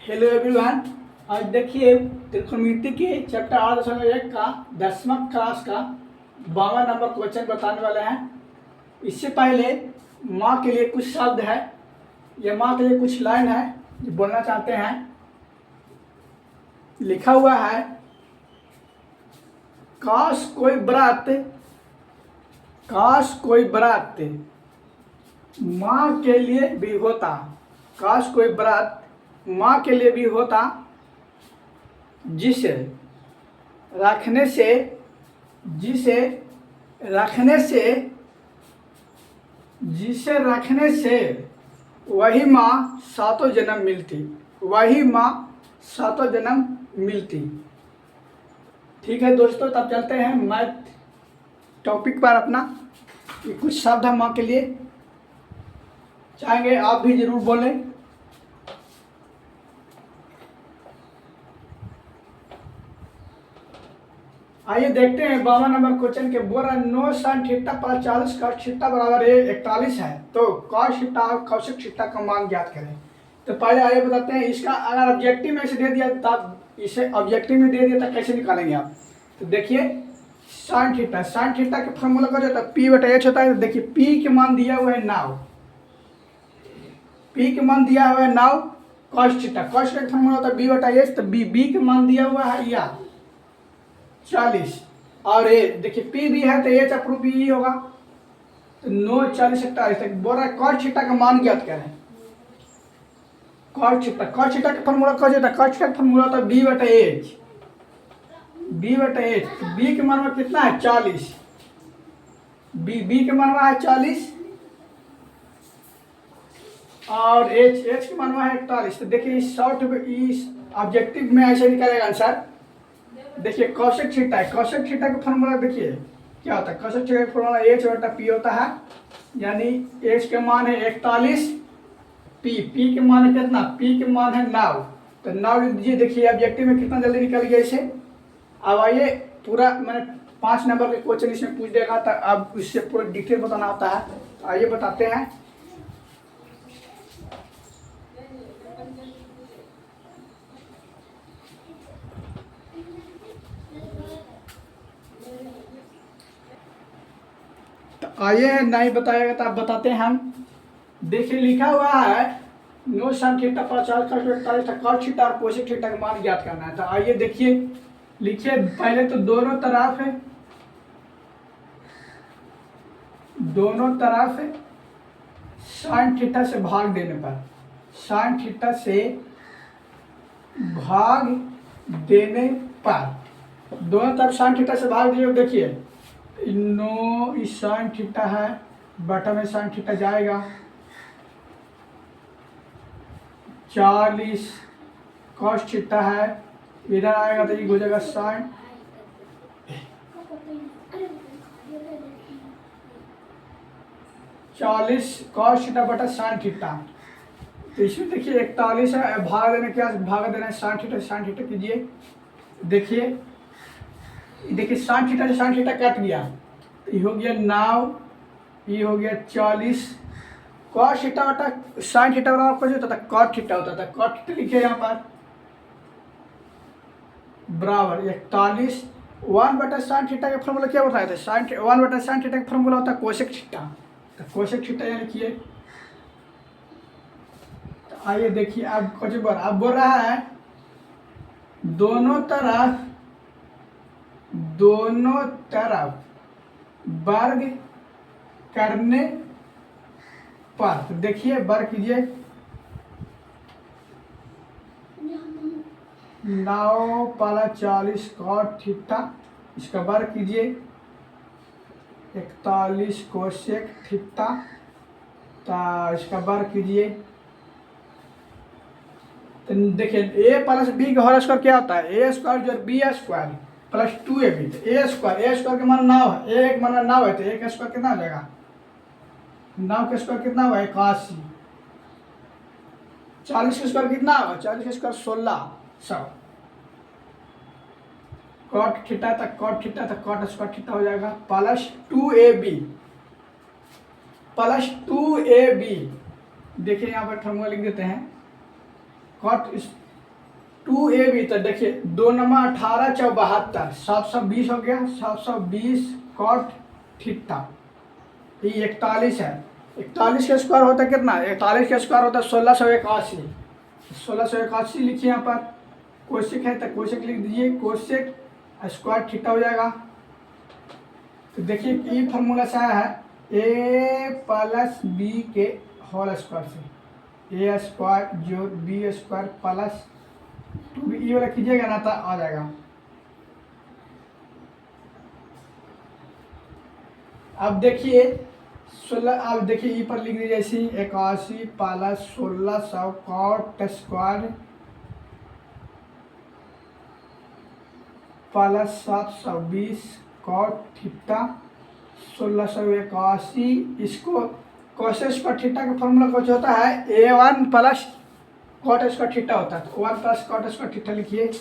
Hello everyone. आज देखिए त्रिकोणमिति के चैप्टर 8.1 का 10वां क्लास का 52 नंबर क्वेश्चन बताने वाले हैं। इससे पहले माँ के लिए कुछ शब्द है या माँ के लिए कुछ लाइन है जो बोलना चाहते हैं। लिखा हुआ है, काश कोई बरात माँ के लिए भी होता। काश कोई बरात माँ के लिए भी होता, जिसे रखने से वही माँ सातों जन्म मिलती। ठीक है दोस्तों, तब चलते हैं मैथ टॉपिक पर अपना। ये कुछ शब्द है माँ के लिए, चाहेंगे आप भी जरूर बोलें। आइए देखते हैं 52 नंबर क्वेश्चन के। बोल रहा है 9 sin theta plus 40 cos theta बराबर 41 है, तो cos थीटा और cosec थीटा का मान ज्ञात करें। तो पहले आइए बताते हैं इसका, अगर ऑब्जेक्टिव में इसे दे दिया तब इसे ऑब्जेक्टिव में दे दिया तो कैसे निकालेंगे आप। तो देखिए sin थीटा के फॉर्मूला क्या होता है, p/h होता है। तो देखिए p के मान दिया हुआ है 9, cos थीटा का फॉर्मूला होता है b/h। तो b के मान दिया हुआ है या 40, और ये देखिए p भी है तो h अप्रूव भी होगा। तो 9 40 41 तक बोल रहा है cos थीटा का मान ज्ञात करें। cos थीटा का फॉर्मूला क्या होता है, cos थीटा का फॉर्मूला होता है b/h। b के मान में कितना है 40, b के मान में है 40 और h के मान में है 41। तो देखिए इस ऑब्जेक्टिव में ऐसे निकलेगा आंसर। देखिए cosec थीटा का फॉर्मूला देखिए क्या होता है। cosec थीटा का फॉर्मूला h/p होता है, यानी h के मान है 41, p के मान है कितना, p के मान है 9। तो 9 लिख दीजिए। देखिए ऑब्जेक्टिव में कितना जल्दी निकल गया इसे। अब आइए पूरा मैंने 5 नंबर के क्वेश्चन इसमें पूछ देगा, तो अब इससे पूरा डिटेल बताना होता है। तो आइए बताते हैं। आइए नहीं बताएगा तो आप बताते हैं हम। देखिए लिखा हुआ है 9 sin theta plus 40 cos theta और cosec थीटा का मान ज्ञात करना है। तो आइए देखिए, लिखिए पहले तो दोनों तरफ sin थीटा से भाग देने पर, दोनों तरफ sin थीटा से भाग दिए। देखिए 9 इस sin थीटा है, बटा में sin थीटा जाएगा, 40 cos थीटा है, इधर आएगा तो ये हो जाएगा sin 40 cos थीटा बटा sin थीटा। तो इसमें देखिए 41 है, भाग देने है sin थीटा कीजिए। देखिए sin थीटा से sin थीटा कट गया, तो ये हो गया 9, ये हो गया 40। cos थीटा बटा sin थीटा बराबर कुछ होता था cot थीटा होता था। cot थीटा लिखिए यहाँ पर बराबर 41। 1/sin थीटा का फॉर्मूला क्या बताया था, 1/sin थीटा का फॉर्मूला होता है cosec थीटा। तो cosec थीटा यहाँ लिखिए। तो आइए देखिए अब कुछ बोल रहा है दोनों तरफ वर्ग करने पर। तो देखिए वर्ग कीजिए, 9 + 40 cot थीटा, इसका वर्ग कीजिए 41 cosec थीटा, तो इसका वर्ग कीजिए। तो देखिए a + b का होल स्क्वायर क्या होता है, a² जो b² प्लस 2ab। तो a² के मान 9 है, a के मान 9 है, तो a का स्क्वायर कितना हो जाएगा, 9 का स्क्वायर कितना हुआ 81। 40 का स्क्वायर कितना होगा, 40 का स्क्वायर 1600। cot थीटा तक cot स्क्वायर थीटा हो जाएगा प्लस 2ab। देखिए यहाँ पर फॉर्मूला लिख देते हैं। cot 2ab, तो देखिए 2 नंबर 18 चौ 72, 720 हो गया, 720 कॉट थीटा। ये 41 है, 41 का स्क्वायर होता है कितना, 41 का स्क्वायर होता है 1681। 1681 लिखिए यहाँ पर, कोसेक है तो कोसेक लिख दीजिए, कोसेक स्क्वायर थीटा हो जाएगा। तो देखिए ये फार्मूला से आया है ए प्लस बी के होल स्क्वायर से, ए स्क्वायर जो बी स्क्वायर प्लस 2 ई वाला कीजिएगा ना तो आ जाएगा। अब देखिए 16, अब देखिए ई पर लिख दीजिए ऐसे 81 plus 1600 cot square plus 720 cot theta 1681। इसको कॉस स्क्वायर थीटा का फॉर्मूला कुछ होता है A1 plus cot square theta होता है, तो 1 प्लस कॉट स्क्वायर थीटा लिखिए।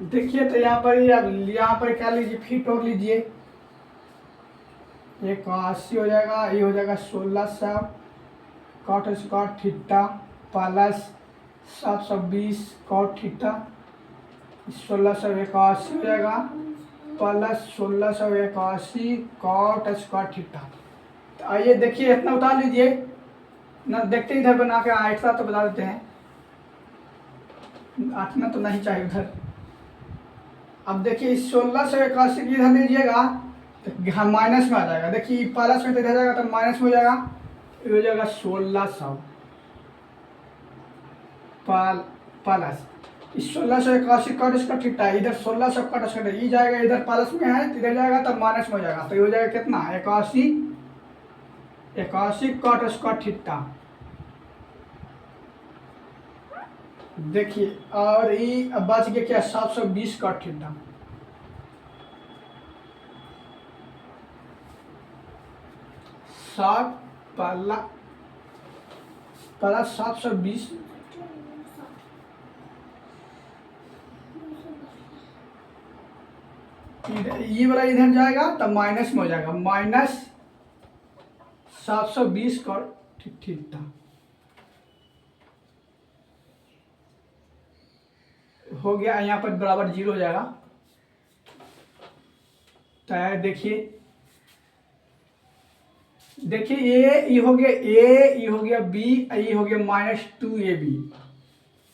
देखिए तो यहाँ पर यहाँ पर क्या लीजिए, फीट और लीजिए, 81 हो जाएगा, ये हो जाएगा 1600 cot square theta plus 720 cot theta 1681 हो जाएगा प्लस 1681 कॉट स्क्वायर थीटा। तो आइए देखिए इतना उतार लीजिए ना, देखते ही इधर बना के आठना तो बता देते हैं, आठना तो नहीं चाहिए उधर। अब देखिए 1681 की इधर लीजिएगा तो हाँ माइनस में आ जाएगा, देखिए प्लस में तो इधर जाएगा तो माइनस में हो जाएगा, ये हो जाएगा 1600 प्लस 1681 कॉट स्क्वायर थीटा, इधर 1600 कॉट स्क्वायर ये जाएगा, इधर प्लस में है तो इधर जाएगा तो माइनस में हो जाएगा, तो ये हो जाएगा कितना 81 कॉट स्क्वायर थीटा। देखिए और ये बच गया क्या 720 कॉट थीटा। प्लस 720 ये वाला इधर जाएगा तो माइनस में हो जाएगा, माइनस 720 कॉट थीटा हो गया, यहाँ पर बराबर 0 हो जाएगा। तो देखिए ये हो गया ए, ये हो गया बी, ये हो गया -2ab।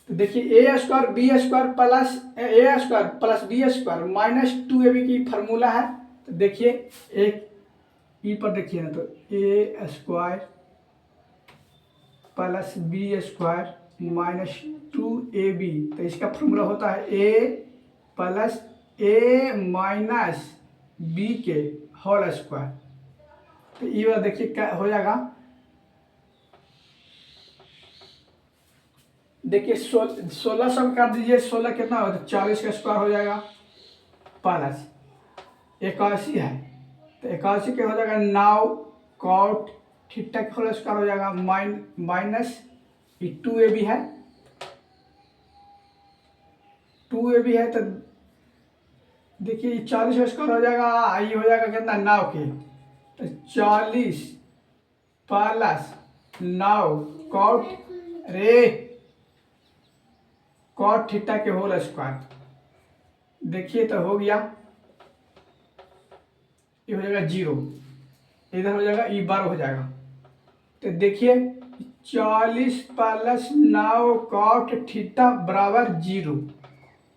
तो देखिए A square B square plus A square plus B square -2ab की फार्मूला है। तो देखिए एक ई पर देखिए ना, तो A square plus B square -2ab, तो इसका फार्मूला होता है A plus A minus B के होल स्क्वायर। तो ये वाला देखिए क्या हो जाएगा, देखिए 1600 काट दीजिए, 16 कितना हो, 40 का स्क्वायर हो जाएगा प्लस 81 है तो 81 के हो जाएगा 9 कॉट थीटा का होल स्क्वायर हो जाएगा माइनस 2ab है, 2ab है। तो देखिए 40 का स्क्वायर हो जाएगा, ये हो जाएगा कितना 9 के, तो 40 प्लस 9 कॉट कॉट थीटा के होल स्क्वायर। देखिए तो हो गया, ये हो जाएगा 0, इधर हो जाएगा ये 12 हो जाएगा। तो देखिए 40 प्लस 9 कॉट थीटा बराबर 0,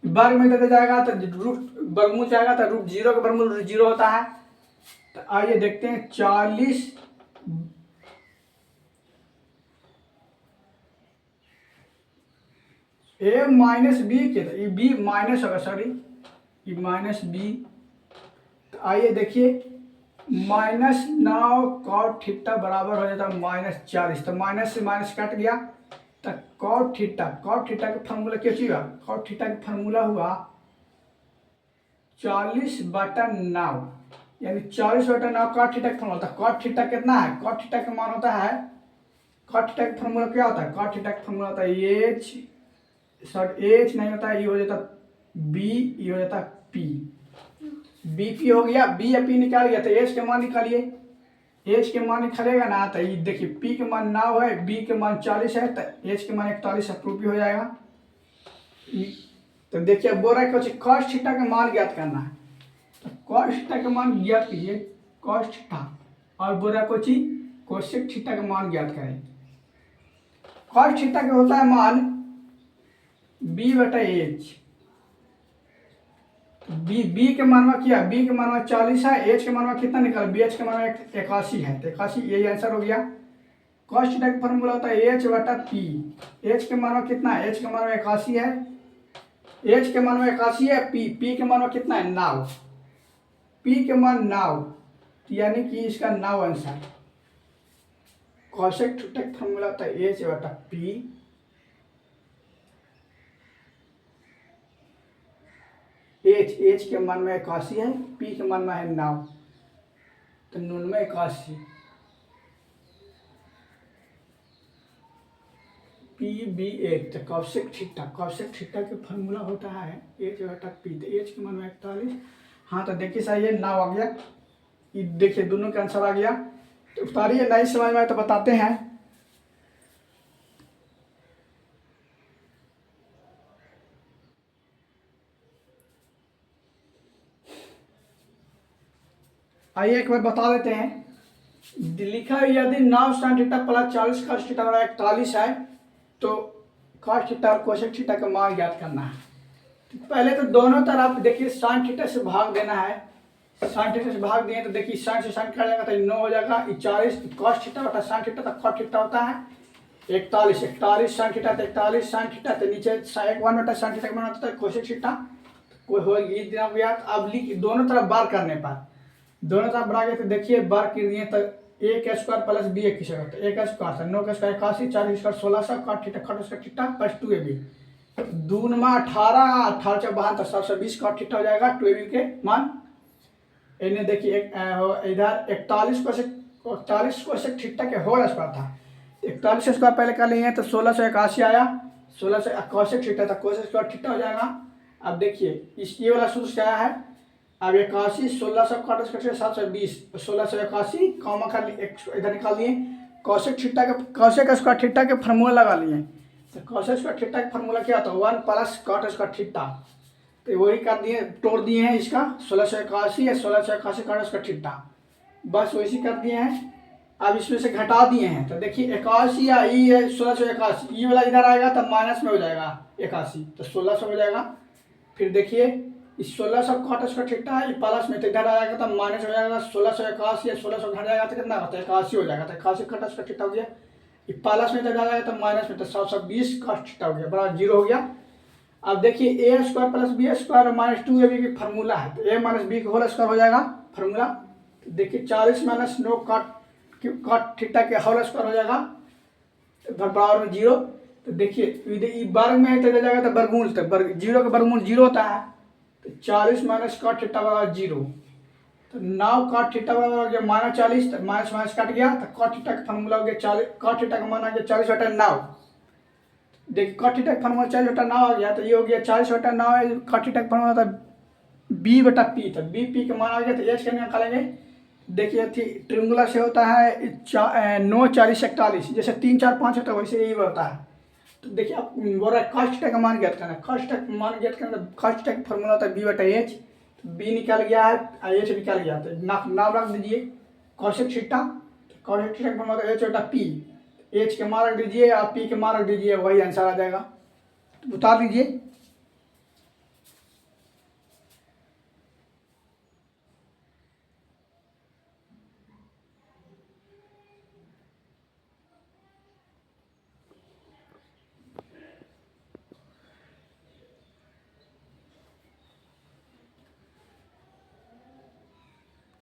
वर्ग में देते जाएगा तो रूट वर्गमूल जाएगा तो रूट 0 का वर्गमूल 0 होता है। तो आइए देखते हैं 40 ए माइनस बी के, ये बी माइनस होगा, सॉरी ये माइनस बी। तो आइए देखिए -9 कॉट थीटा बराबर हो जाता है -40, तो माइनस से माइनस कट गया, तो कॉट थीटा का फार्मूला क्या चाहिए, कॉट थीटा का फार्मूला हुआ 40/9, यानी 40/9 कॉट थीटा का फार्मूला होता है। कॉट थीटा कितना है, कॉट थीटा का मान होता है, कॉट थीटा का फार्मूला क्या होता है, कॉट थीटा का फार्मूला होता है एच नहीं होता है, ये हो जाता बी, ये हो जाता पी, बी पी हो गया, बी या पी निकाल गया तो एच का मान निकालिए। एच के मान निकलेगा ना, तो ये देखिए पी के मान 9 है, बी के मान 40 है, तो एच के मान 41 अप्रूव भी हो जाएगा। तो देखिए बोल रहा है कुछ कॉस थीटा का मान ज्ञात करना है, तो कॉस थीटा का मान ज्ञात कीजिए, कॉस थीटा, और बोल रहा है कुछ कोसेक थीटा का मान ज्ञात करें। कॉस थीटा का होता है मान बी बटा एच, बी के मानवा किया, बी के मानवा 40 है, एच के मानवा कितना निकला, बी एच के मानवा 81 है, तो 81 यही आंसर हो गया। कॉस थीटा का फॉर्मूला होता है एच बटा पी, एच के मानवा कितना है, एच के मानवा 81 है, एच के मानवा 81 है, पी के मानवा कितना है 9, पी के मान 9, तो यानी कि इसका 9 आंसर। कॉसेक थीटा का फॉर्मूला होता है एच बटा पी, एच के मान में 81 है, पी के मान में है 9, तो 9 में 81, पी बी एच, तो कॉसेक थीटा का फॉर्मूला होता है एच बटा पी, तो एच के मान में 41। हाँ तो देखिए सही है, 9 आ गया, ये देखिए दोनों का आंसर आ गया। तो उतारिए, नहीं समझ में आए तो बताते हैं। आइए एक बार बता देते हैं, लिखा है यदि 9 sin theta plus 40 cos theta बराबर 41 है, तो cos थीटा और कोसेक थीटा का मान ज्ञात करना है। तो पहले तो दोनों तरफ देखिए sin थीटा से भाग देना है, sin थीटा से भाग दिए तो देखिए sin से sin कट जाएगा तो 9 हो जाएगा, 40 cos थीटा बटा sin थीटा, तो cos थीटा होता है 41 sin थीटा, तो 41 sin थीटा, तो नीचे 1 बटा sin थीटा का मान होता है कोसेक थीटा, कोई हो ये दिन हो गया। अब लिख दोनों तरफ बार करने पर, दोनों तरफ बढ़ा गए तो देखिए बार कर दिए तो ए का स्क्वायर प्लस बी एक किसी होता है, ए का स्क्वायर था 9 का स्क्वायर 81, 4 का स्क्वायर 1600, कॉट थीटा खट उसका थीटा प्लस 2ab, 2 में 18, 18 से 72, 720 कॉट थीटा हो जाएगा 2ab के मान। इन्हें देखिए इधर 41 कोसेक थीटा के होल स्क्वायर था, 41 स्क्वायर पहले कर लिए तो 1681 आया, 1600 कोसेक थीटा था, कोसेक स्क्वायर थीटा हो जाएगा। अब देखिए इस ये वाला सूत्र क्या है, अब 81 1600 काट सकते 720, 1681 कॉमा कर इधर निकाल लिए, कौशिक थीटा का कौशिक स्क्वायर थीटा के फार्मूला लगा लिए। तो कौशिक स्क्वायर थीटा का फार्मूला क्या होता है 1 प्लस कॉट स्क्वायर थीटा, तो वही कर दिए, तोड़ दिए हैं इसका 1681 या 1681 कॉट स्क्वायर थीटा, बस वैसे कर दिए हैं। अब इसमें से घटा दिए हैं तो देखिए 81 या ई है 1681, ई वाला इधर आएगा तो माइनस में हो जाएगा 81, तो 1600 हो जाएगा। फिर देखिए इस 1600 कॉट स्क्वायर थीटा है, प्लस में तो इधर आएगा तो माइनस हो जाएगा, 1681 या 1600 घट जाएगा तो कितना होता है 81 हो जाएगा, तो 81 कॉट स्क्वायर थीटा हो गया, प्लस में इधर जाएगा तो माइनस में, तो 720 कॉट थीटा हो गया बराबर 0 हो गया। अब देखिए A square plus B square minus 2ab की फार्मूला है, तो ए माइनस बी का होल स्क्वायर हो जाएगा फार्मूला। तो देखिए 40 माइनस 9 कॉट थीटा के होल स्क्वायर हो जाएगा बराबर में 0। तो देखिए वर्ग में है तो जाएगा तो वर्गमूल, तो वर्ग 0 का वर्गमूल 0 होता है, तो 40 माइनस कॉट थीटा बराबर 0, तो 9 कॉट थीटा बराबर हो गया माइनस 40, तो माइनस माइनस कट गया, तो कॉट थीटा का फार्मूला हो गया 40, कॉट थीटा का मान आ गया 40 बटा 9। देखिए कॉट थीटा का फार्मूला 40 बटा 9 आ गया, तो ये हो गया 40 बटा 9 है, कॉट थीटा का फार्मूला था बी बटा पी, तो बी पी का मान आ गया, तो एच का निकालेंगे। देखिए ट्रिंगुलर से होता है 9 40 41, जैसे 3 4 5 होता है वैसे यही होता है। तो देखिए आप बोल रहा है कॉस थीटा का मान ज्ञात करना है, कॉस थीटा का मान ज्ञात करना, कॉस थीटा का फॉर्मूला होता है बी बटा एच, बी निकल गया है एच निकल गया, तो नाम रख दीजिए कॉसेक थीटा, कॉसेक थीटा का फॉर्मूला एच बटा पी, एच के मान रख दीजिए और पी के मान रख दीजिए, वही आंसर आ जाएगा। तो बता दीजिए।